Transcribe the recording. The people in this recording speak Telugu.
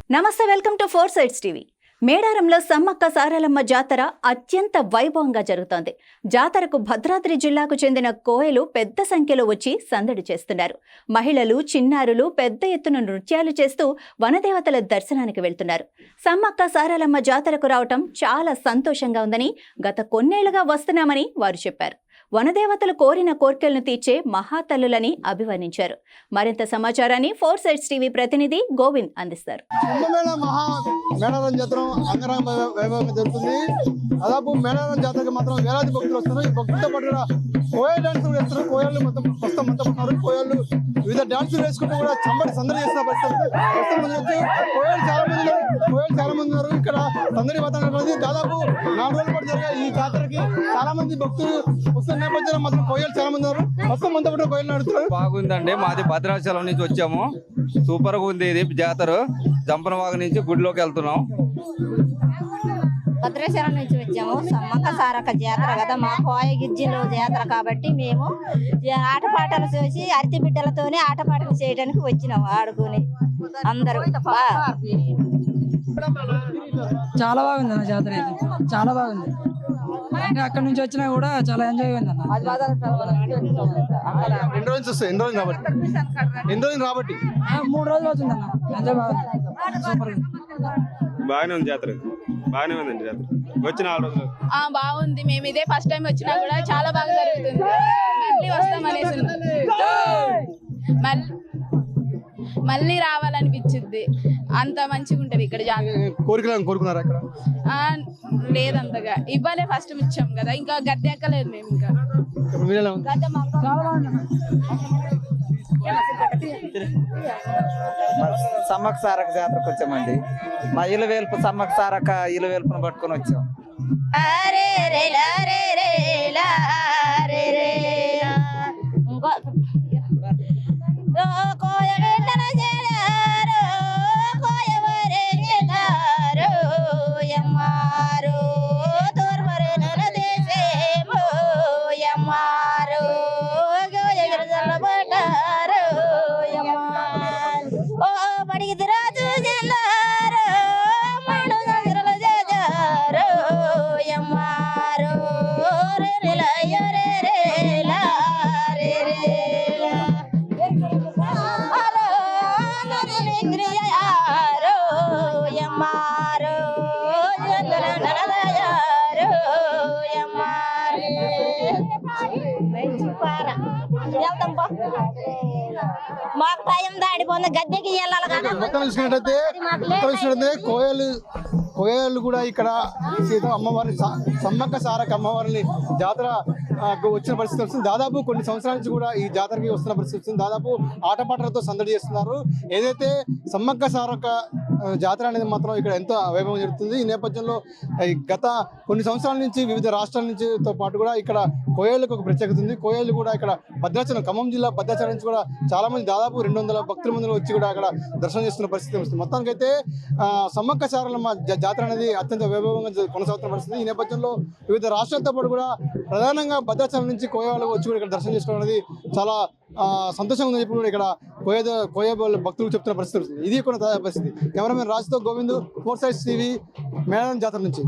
నమస్తే, వెల్కమ్ టు 4 సైడ్స్ టీవీ. మేడారంలో సమ్మక్క సారలమ్మ జాతర అత్యంత వైభవంగా జరుగుతోంది. జాతరకు భద్రాద్రి జిల్లాకు చెందిన కోయలు పెద్ద సంఖ్యలో వచ్చి సందడి చేస్తున్నారు. మహిళలు, చిన్నారులు పెద్ద ఎత్తున నృత్యాలు చేస్తూ వనదేవతల దర్శనానికి వెళ్తున్నారు. సమ్మక్క సారలమ్మ జాతరకు రావటం చాలా సంతోషంగా ఉందని, గత కొన్నేళ్లుగా వస్తున్నామని వారు చెప్పారు. వనదేవతలు కోరిన కోర్కెలను తీర్చే మహాతల్లులని అభివర్ణించారు. మరింత సమాచారాన్ని 4 సైడ్స్ టీవీ ప్రతినిధి గోవింద్ అందిస్తారు. మేడారం జాతర అంగరంగ వైభవంగా జరుగుతుంది. దాదాపు మేడారం జాతరకి మాత్రం వేలాది భక్తులు వస్తున్నారు. ఈ భక్తులతో పాటు కూడా కోయ డాన్సులు వేస్తున్నారు. కోయలు మొత్తం ప్రస్తుతం ఉన్నారు. కోయలు వివిధ డాన్సులు వేసుకుంటూ కూడా సందడి చేస్తున్న పరిస్థితి. కోయలు చాలా మంది ఉన్నారు. ఇక్కడ సందడి వాతావరణం. దాదాపు 4 రోజుల పాటు జరిగే ఈ జాతరకి చాలా మంది భక్తులు వస్తున్న నేపథ్యంలో మాత్రం కోయలు చాలా మంది ఉన్నారు. మొత్తం అంతా కూడా కోయలు నడుస్తున్నారు. బాగుందండి. మాది భద్రాచలం నుంచి వచ్చాము. సూపర్ గా ఉంది ఇది జాతర. జంపనవాగ నుంచి గుడిలోకి వెళ్తున్నాం. భద్రాచలం నుంచి వచ్చాము. సమ్మక్క సారక్క జాతర కదా, మా కోయ గిజ్జిలో జాతర కాబట్టి మేము ఆటపాటలు చూసి అరటి బిడ్డలతోనే ఆటపాటలు చేయడానికి వచ్చినాము. ఆడుకుని అందరూ చాలా బాగుంది అన్న జాతర. అయితే చాలా బాగుంది. అంటే అక్కడ నుంచి వచ్చినా కూడా చాలా ఎంజాయ్ అయింది అన్న. ఎన్ని రోజులు రాబట్టి 3 రోజులు అవుతుంది అన్న. ఎంజాయ్ బాగుంది. సూపర్ బాగానే ఉంది జాతర. బాగానే ఉందండి జాతర. వచ్చిన 4 రోజులు బాగుంది. మేము ఇదే ఫస్ట్ టైం వచ్చినా కూడా చాలా బాగా జరుగుతుంది. మళ్ళీ వస్తామనేసి మళ్ళీ రావాలనిపించింది. అంత మంచిగా ఉంటది ఇక్కడ జాతర. కోరికలను కోరుకున్నారా? లేదంతగా ఇవ్వలే. ఫస్ట్ ఇచ్చాం కదా, ఇంకా గద్దె ఎక్కలేదు మేము. ఇంకా సమ్మక్క సారక్క జాతరకు వచ్చామండి. మా ఇలువేల్పు సమ్మక్క సారక్క ఇలువేల్పును పట్టుకొని వచ్చాం. మాకు టైం దాడిపోయింది. గద్దెకి మొత్తం చూసినట్టయితే కోయలు కూడా ఇక్కడ అమ్మవారిని సమ్మక్క సారక్క అమ్మవారిని జాతర వచ్చిన పరిస్థితి వస్తుంది. దాదాపు కొన్ని సంవత్సరాల నుంచి కూడా ఈ జాతరకి వస్తున్న పరిస్థితి వస్తుంది. దాదాపు ఆటపాటలతో సందడి చేస్తున్నారు. ఏదైతే సమ్మక్క సారక్క జాతర అనేది మాత్రం ఇక్కడ ఎంతో వైభవం జరుగుతుంది. ఈ నేపథ్యంలో గత కొన్ని సంవత్సరాల నుంచి వివిధ రాష్ట్రాల నుంచితో పాటు కూడా ఇక్కడ కోయలకు ఒక ప్రత్యేకత ఉంది. కోయలు కూడా ఇక్కడ భద్రాచలం, ఖమ్మం జిల్లా భద్రాచలం నుంచి కూడా చాలా మంది, దాదాపు 200 భక్తుల మందిలో వచ్చి కూడా అక్కడ దర్శనం చేస్తున్న పరిస్థితి వస్తుంది. మొత్తానికైతే సమ్మక్క సారలమ్మ జాతర అనేది అత్యంత వైభవంగా కొనసాగుతున్న పరిస్థితి. ఈ నేపథ్యంలో వివిధ రాష్ట్రాలతో పాటు కూడా ప్రధానంగా భద్రాచలం నుంచి కోయలు వచ్చి కూడా ఇక్కడ దర్శనం చేసుకోవడం అనేది చాలా సంతోషంగా ఉందని చెప్పి కూడా ఇక్కడ కోయ భక్తులు చెప్తున్న పరిస్థితి వస్తుంది. ఇది కూడా తాజా పరిస్థితి. కెమెరామెన్ రాజుతో గోవింద్, 4 సైడ్స్ టీవీ, మేడారం జాతర నుంచి.